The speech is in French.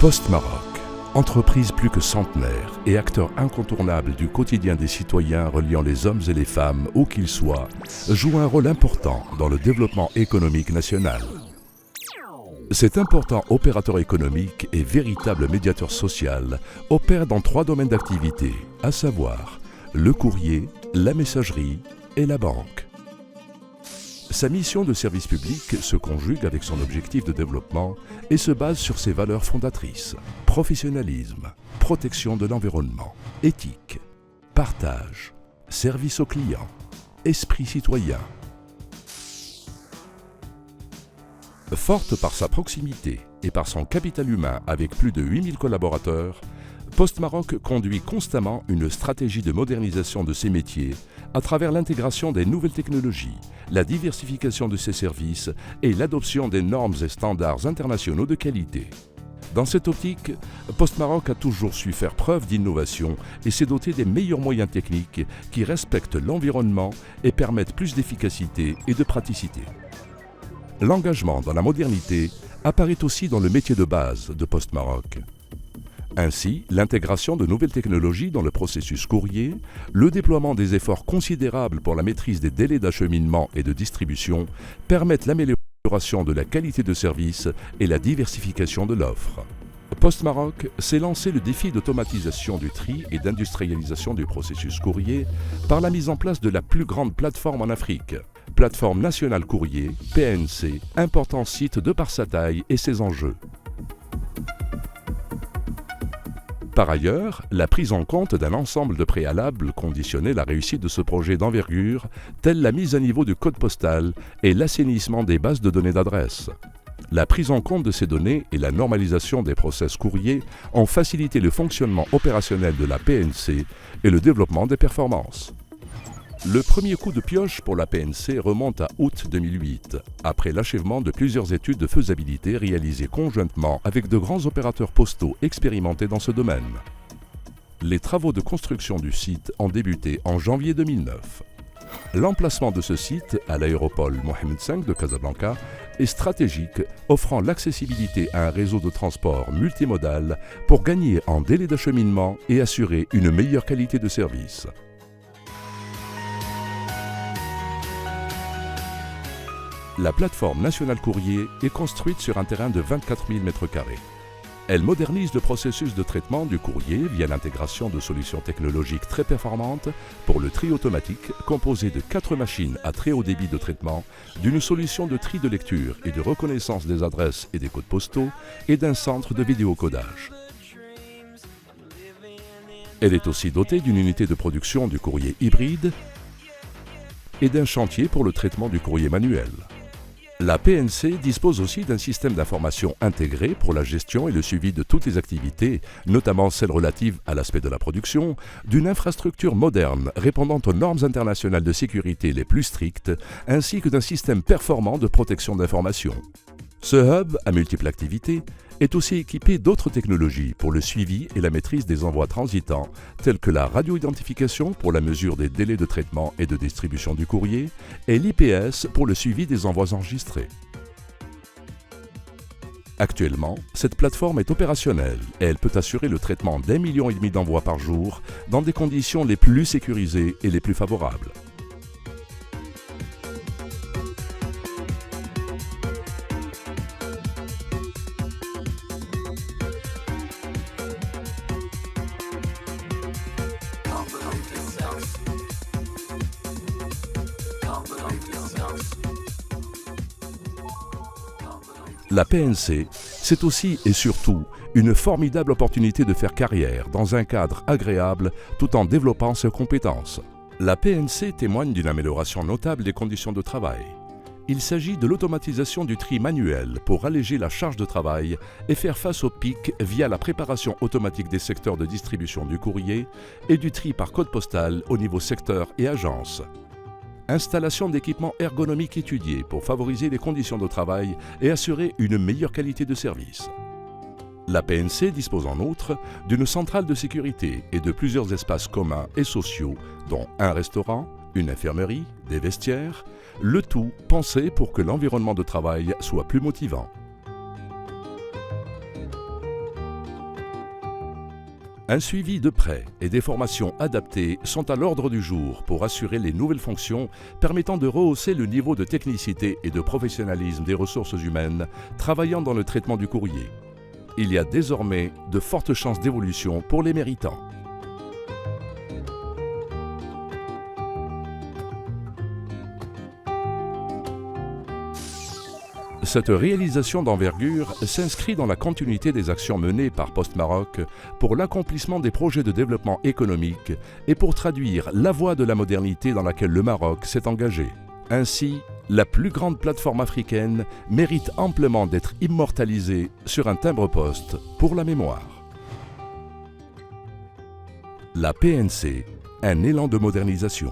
Post Maroc, entreprise plus que centenaire et acteur incontournable du quotidien des citoyens reliant les hommes et les femmes, où qu'ils soient, joue un rôle important dans le développement économique national. Cet important opérateur économique et véritable médiateur social opère dans 3 domaines d'activité, à savoir le courrier, la messagerie et la banque. Sa mission de service public se conjugue avec son objectif de développement et se base sur ses valeurs fondatrices: professionnalisme, protection de l'environnement, éthique, partage, service aux clients, esprit citoyen. Forte par sa proximité et par son capital humain avec plus de 8000 collaborateurs, Post Maroc conduit constamment une stratégie de modernisation de ses métiers à travers l'intégration des nouvelles technologies, la diversification de ses services et l'adoption des normes et standards internationaux de qualité. Dans cette optique, Post Maroc a toujours su faire preuve d'innovation et s'est doté des meilleurs moyens techniques qui respectent l'environnement et permettent plus d'efficacité et de praticité. L'engagement dans la modernité apparaît aussi dans le métier de base de Post Maroc. Ainsi, l'intégration de nouvelles technologies dans le processus courrier, le déploiement des efforts considérables pour la maîtrise des délais d'acheminement et de distribution permettent l'amélioration de la qualité de service et la diversification de l'offre. Post Maroc s'est lancé le défi d'automatisation du tri et d'industrialisation du processus courrier par la mise en place de la plus grande plateforme en Afrique, Plateforme Nationale Courrier, PNC, important site de par sa taille et ses enjeux. Par ailleurs, la prise en compte d'un ensemble de préalables conditionnait la réussite de ce projet d'envergure, telle la mise à niveau du code postal et l'assainissement des bases de données d'adresse. La prise en compte de ces données et la normalisation des process courriers ont facilité le fonctionnement opérationnel de la PNC et le développement des performances. Le premier coup de pioche pour la PNC remonte à août 2008, après l'achèvement de plusieurs études de faisabilité réalisées conjointement avec de grands opérateurs postaux expérimentés dans ce domaine. Les travaux de construction du site ont débuté en janvier 2009. L'emplacement de ce site, à l'aéroport Mohamed V de Casablanca, est stratégique, offrant l'accessibilité à un réseau de transport multimodal pour gagner en délai d'acheminement et assurer une meilleure qualité de service. La plateforme Nationale Courrier est construite sur un terrain de 24 000 m². Elle modernise le processus de traitement du courrier via l'intégration de solutions technologiques très performantes pour le tri automatique composé de 4 machines à très haut débit de traitement, d'une solution de tri de lecture et de reconnaissance des adresses et des codes postaux et d'un centre de vidéocodage. Elle est aussi dotée d'une unité de production du courrier hybride et d'un chantier pour le traitement du courrier manuel. La PNC dispose aussi d'un système d'information intégré pour la gestion et le suivi de toutes les activités, notamment celles relatives à l'aspect de la production, d'une infrastructure moderne répondant aux normes internationales de sécurité les plus strictes, ainsi que d'un système performant de protection d'information. Ce hub, à multiples activités, est aussi équipé d'autres technologies pour le suivi et la maîtrise des envois transitants, tels que la radio-identification pour la mesure des délais de traitement et de distribution du courrier, et l'IPS pour le suivi des envois enregistrés. Actuellement, cette plateforme est opérationnelle et elle peut assurer le traitement d'1,5 million d'envois par jour dans des conditions les plus sécurisées et les plus favorables. La PNC, c'est aussi et surtout une formidable opportunité de faire carrière dans un cadre agréable tout en développant ses compétences. La PNC témoigne d'une amélioration notable des conditions de travail. Il s'agit de l'automatisation du tri manuel pour alléger la charge de travail et faire face aux pics via la préparation automatique des secteurs de distribution du courrier et du tri par code postal au niveau secteur et agence. Installation d'équipements ergonomiques étudiés pour favoriser les conditions de travail et assurer une meilleure qualité de service. La PNC dispose en outre d'une centrale de sécurité et de plusieurs espaces communs et sociaux, dont un restaurant, une infirmerie, des vestiaires, le tout pensé pour que l'environnement de travail soit plus motivant. Un suivi de près et des formations adaptées sont à l'ordre du jour pour assurer les nouvelles fonctions permettant de rehausser le niveau de technicité et de professionnalisme des ressources humaines travaillant dans le traitement du courrier. Il y a désormais de fortes chances d'évolution pour les méritants. Cette réalisation d'envergure s'inscrit dans la continuité des actions menées par Post Maroc pour l'accomplissement des projets de développement économique et pour traduire la voie de la modernité dans laquelle le Maroc s'est engagé. Ainsi, la plus grande plateforme africaine mérite amplement d'être immortalisée sur un timbre-poste pour la mémoire. La PNC, un élan de modernisation.